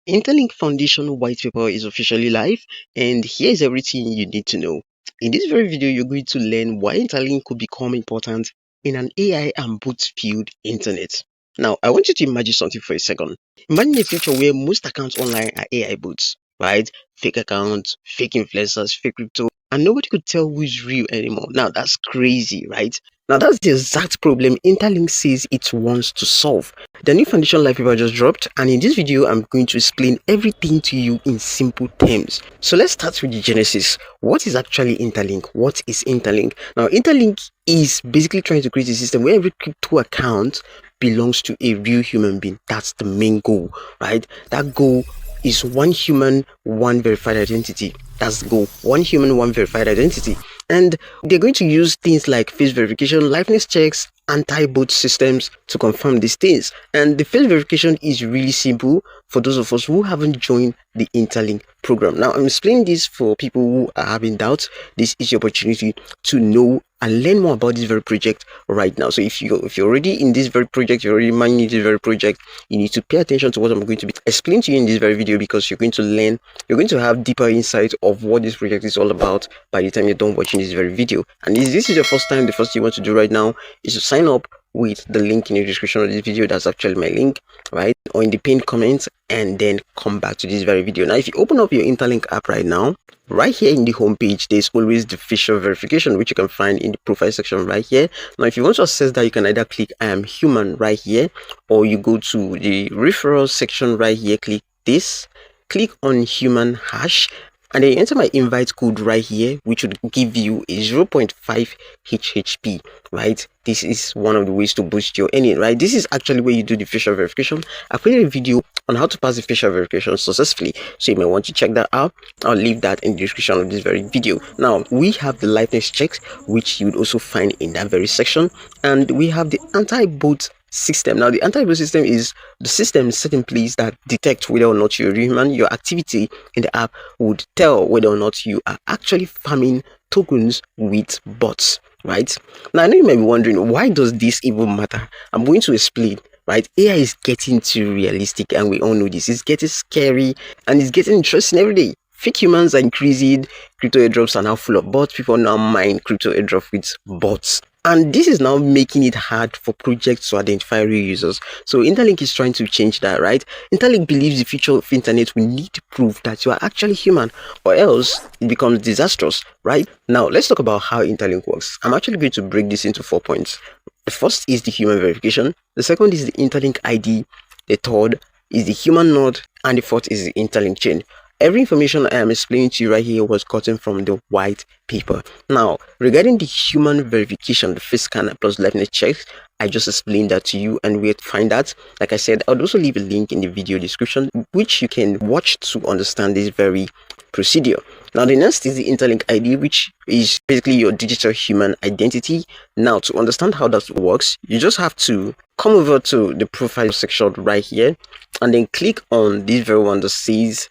InterLink Foundation white paper is officially live, and here's everything you need to know. In this very video, you're going to learn why InterLink could become important in an AI and bot-filled internet. Now, I want you to imagine something for a second. Imagine a future where most accounts online are AI bots, right? Fake accounts, fake influencers, fake crypto, and nobody could tell who's real anymore. Now, that's crazy, right? Now, that's the exact problem InterLink says it wants to solve. The new foundation live paper just dropped, and in this video I'm going to explain everything to you in simple terms. So let's start with the genesis. What is actually InterLink? What is InterLink? Now, InterLink is basically trying to create a system where every crypto account belongs to a real human being. That's the main goal, right? That goal is one human, one verified identity. That's the goal. One human, one verified identity. And they're going to use things like face verification, liveness checks, anti-bot systems to confirm these things. And the face verification is really simple for those of us who haven't joined the InterLink program. Now, I'm explaining this for people who are having doubts. This is your opportunity to know and learn more about this very project right now. So if you're already in this very project, you're already managing this very project, you need to pay attention to what I'm going to be explaining to you in this very video, because you're going to learn, you're going to have deeper insight of what this project is all about by the time you're done watching this very video. And if this is your first time, the first thing you want to do right now is to sign up with the link in the description of this video. That's actually my link, right? Or in the pinned comments, and then come back to this very video. Now, if you open up your InterLink app right now, right here in the home page, there's always the facial verification, which you can find in the profile section right here. Now, if you want to access that, you can either click I am human right here, or you go to the referral section right here, click this, click on human hash, and then you enter my invite code right here, which would give you a 0.5 HHP, right? This is one of the ways to boost your earning, right? This is actually where you do the facial verification. I created a video on how to pass the facial verification successfully, so you may want to check that out. I'll leave that in the description of this very video. Now, we have the liveness checks, which you would also find in that very section, and we have the anti-bot system. Now, the anti-bot system is the system set in place that detects whether or not you're human. Your activity in the app would tell whether or not you are actually farming tokens with bots, right? Now, I know you might be wondering, why does this even matter? I'm going to explain. Right, AI is getting too realistic, and we all know this. It's getting scary, and it's getting interesting every day. Fake humans are increasing. Crypto airdrops are now full of bots. People now mine crypto airdrop with bots, and this is now making it hard for projects to identify real users. So InterLink is trying to change that, right? InterLink believes the future of internet will need to prove that you are actually human, or else it becomes disastrous, right? Now, let's talk about how InterLink works. I'm actually going to break this into 4 points. The first is the human verification, the second is the InterLink ID, the third is the human node, and the fourth is the InterLink chain. Every information I am explaining to you right here was gotten from the white paper. Now, regarding the human verification, the face scanner plus liveness checks, I just explained that to you, and where to find that. Like I said, I'll also leave a link in the video description, which you can watch to understand this very procedure. Now, the next is the InterLink ID, which is basically your digital human identity. Now, to understand how that works, you just have to come over to the profile section right here, and then click on this very one that says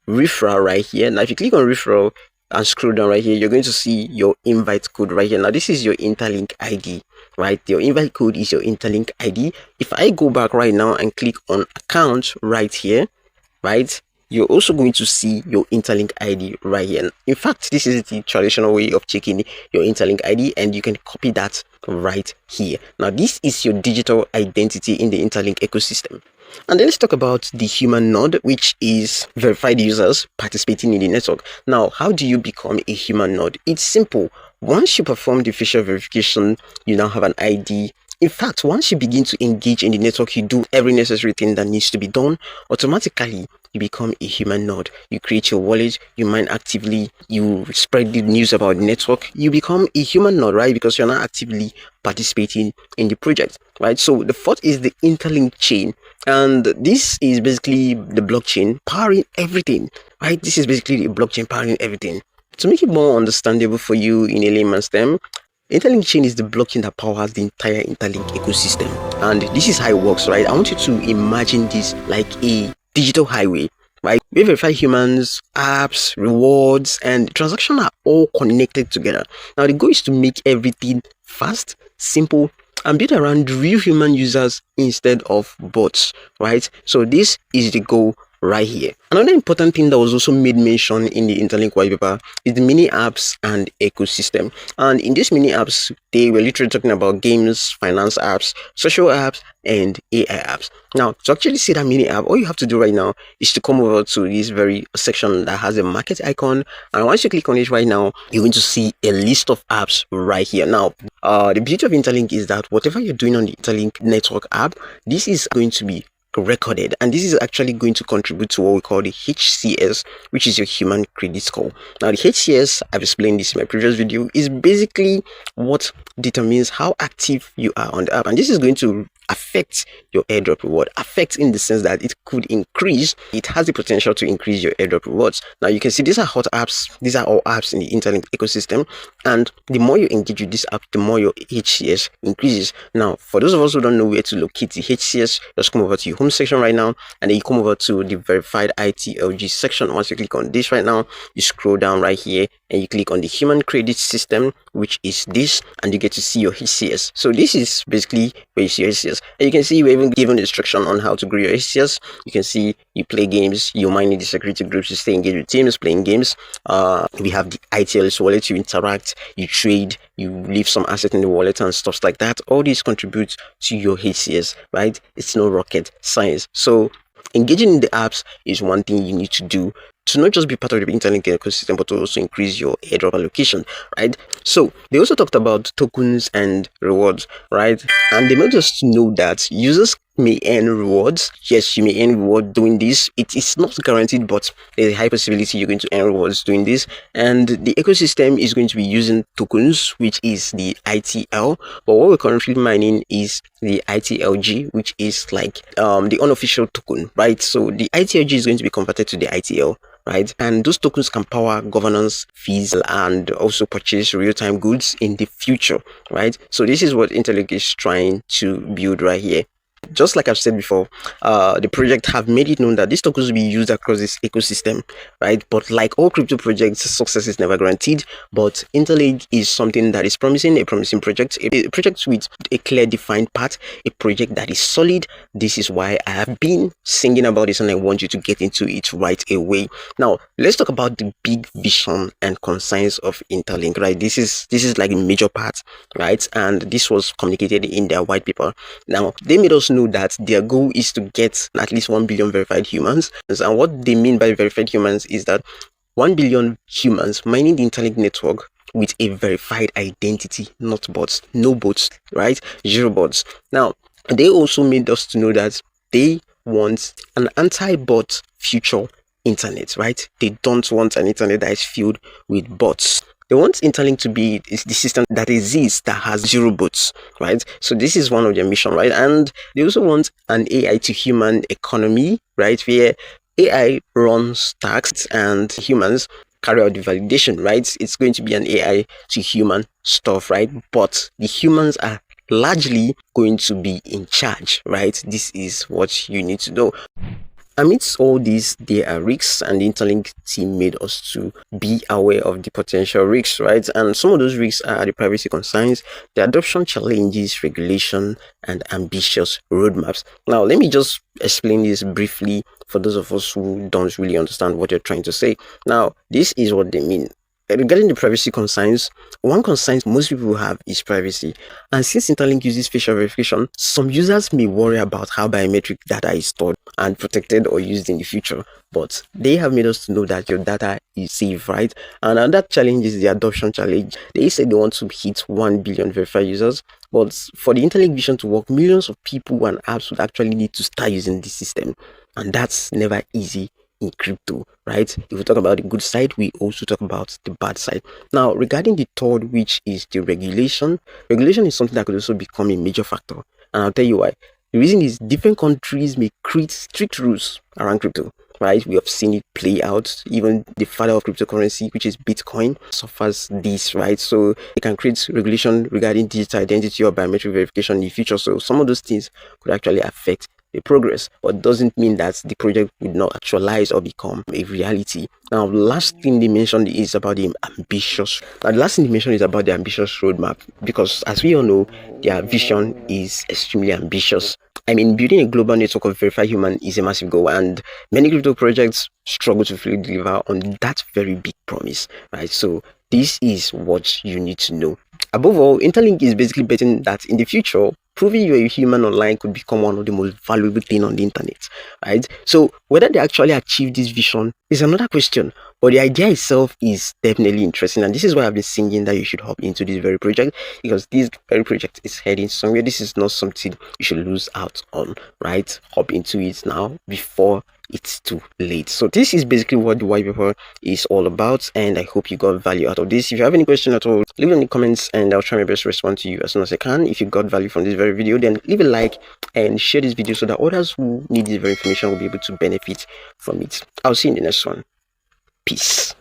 referral right here. Now, if you click on referral and scroll down right here, you're going to see your invite code right here. Now, this is your InterLink ID, right? Your invite code is your InterLink ID. If I go back right now and click on account right here, right, you're also going to see your InterLink ID right here. In fact, this is the traditional way of checking your InterLink ID, and you can copy that right here. Now, this is your digital identity in the InterLink ecosystem. And then let's talk about the human node, which is verified users participating in the network. Now, how do you become a human node? It's simple. Once you perform the facial verification, you now have an ID. In fact, once you begin to engage in the network, you do every necessary thing that needs to be done, automatically you become a human node. You create your wallet, you mine actively, you spread the news about the network, you become a human node, right? Because you're not actively participating in the project, right? So the fourth is the InterLink chain, and this is basically the blockchain powering everything, right? This is basically the blockchain powering everything. To make it more understandable for you in a layman's term, InterLink Chain is the blockchain that powers the entire InterLink ecosystem, and this is how it works, right? I want you to imagine this like a digital highway, right? We verify humans, apps, rewards, and transactions are all connected together. Now, the goal is to make everything fast, simple, and built around real human users instead of bots, right? So this is the goal right here. Another important thing that was also made mention in the InterLink white paper is the mini apps and ecosystem. And in these mini apps, they were literally talking about games, finance apps, social apps, and AI apps. Now, to actually see that mini app, all you have to do right now is to come over to this very section that has a market icon. And once you click on it right now, you're going to see a list of apps right here. Now, the beauty of InterLink is that whatever you're doing on the InterLink network app, this is going to be recorded, and this is actually going to contribute to what we call the HCS, which is your human credit score. Now, the HCS, I've explained this in my previous video, is basically what determines how active you are on the app, and this is going to affect your airdrop reward. Affect in the sense that it could increase, it has the potential to increase your airdrop rewards. Now, you can see these are hot apps, these are all apps in the InterLink ecosystem, and the more you engage with this app, the more your HCS increases. Now, for those of us who don't know where to locate the HCS, just come over to your home section right now, and then you come over to the verified ITLG section. Once you click on this right now, you scroll down right here and you click on the human credit system, which is this, and you get to see your HCS. So this is basically where you see your HCS, and you can see we're even given instruction on how to grow your HCS. You can see you play games, you mine in the security groups, you stay engaged with teams playing games. We have the ITLS wallet, you interact, you trade, you leave some asset in the wallet and stuff like that. All these contribute to your HCS, right? It's no rocket science. So engaging in the apps is one thing you need to do to not just be part of the InterLink ecosystem, but to also increase your airdrop allocation, right? So they also talked about tokens and rewards, right? And they made us know that users may earn rewards. Yes, you may earn reward doing this. It is not guaranteed, but there's a high possibility you're going to earn rewards doing this. And the ecosystem is going to be using tokens, which is the ITL. But what we're currently mining is the ITLG, which is like the unofficial token, right? So the ITLG is going to be converted to the ITL, right? And those tokens can power governance fees and also purchase real-time goods in the future, right? So this is what InterLink is trying to build right here. Just like I've said before, the project have made it known that these tokens will be used across this ecosystem, right? But like all crypto projects, success is never guaranteed. But InterLink is something that is promising, a promising project, a project with a clear defined path, a project that is solid. This is why I have been singing about this, and I want you to get into it right away. Now, let's talk about the big vision and concerns of InterLink, right? This is like a major part, right? And this was communicated in their white paper. Now, they made us know that their goal is to get at least 1 billion verified humans. And what they mean by verified humans is that 1 billion humans mining the InterLink network with a verified identity, not bots, no bots, right? Zero bots. Now, they also made us to know that they want an anti-bot future internet, right? They don't want an internet that is filled with bots. They want InterLink to be the system that exists that has zero bots, right? So this is one of their mission, right? And they also want an AI to human economy, right? Where AI runs tasks and humans carry out the validation, right? It's going to be an AI to human stuff, right? But the humans are largely going to be in charge, right? This is what you need to know. Amidst all this, there are risks, and the InterLink team made us to be aware of the potential risks, right? And some of those risks are the privacy concerns, the adoption challenges, regulation, and ambitious roadmaps. Now, let me just explain this briefly for those of us who don't really understand what you're trying to say. Now, this is what they mean. Regarding the privacy concerns, one concern most people have is privacy. And since InterLink uses facial verification, some users may worry about how biometric data is stored and protected or used in the future. But they have made us to know that your data is safe, right? And another challenge is the adoption challenge. They said they want to hit 1 billion verified users. But for the InterLink vision to work, millions of people and apps would actually need to start using this system. And that's never easy in crypto, right? If we talk about the good side, we also talk about the bad side. Now, regarding the third, which is the regulation is something that could also become a major factor, and I'll tell you why. The reason is different countries may create strict rules around crypto, right? We have seen it play out. Even the father of cryptocurrency, which is Bitcoin, suffers this, right? So it can create regulation regarding digital identity or biometric verification in the future. So some of those things could actually affect a progress, but doesn't mean that the project would not actualize or become a reality. Now, last thing they mentioned is about the ambitious. Now, the last thing they mentioned is about the ambitious roadmap, because as we all know, their vision is extremely ambitious. I mean, building a global network of verified human is a massive goal, and many crypto projects struggle to fully deliver on that very big promise, right? So this is what you need to know. Above all, InterLink is basically betting that in the future, proving you're a human online could become one of the most valuable things on the internet, right? So whether they actually achieve this vision is another question, but the idea itself is definitely interesting, and this is why I've been singing that you should hop into this very project, because this very project is heading somewhere. This is not something you should lose out on, right? Hop into it now before it's too late. So this is basically what the white paper is all about, and I hope you got value out of this. If you have any question at all, leave it in the comments and I'll try my best to respond to you as soon as I can. If you got value from this very video, then leave a like and share this video so that others who need this very information will be able to benefit from it. I'll see you in the next one. Peace.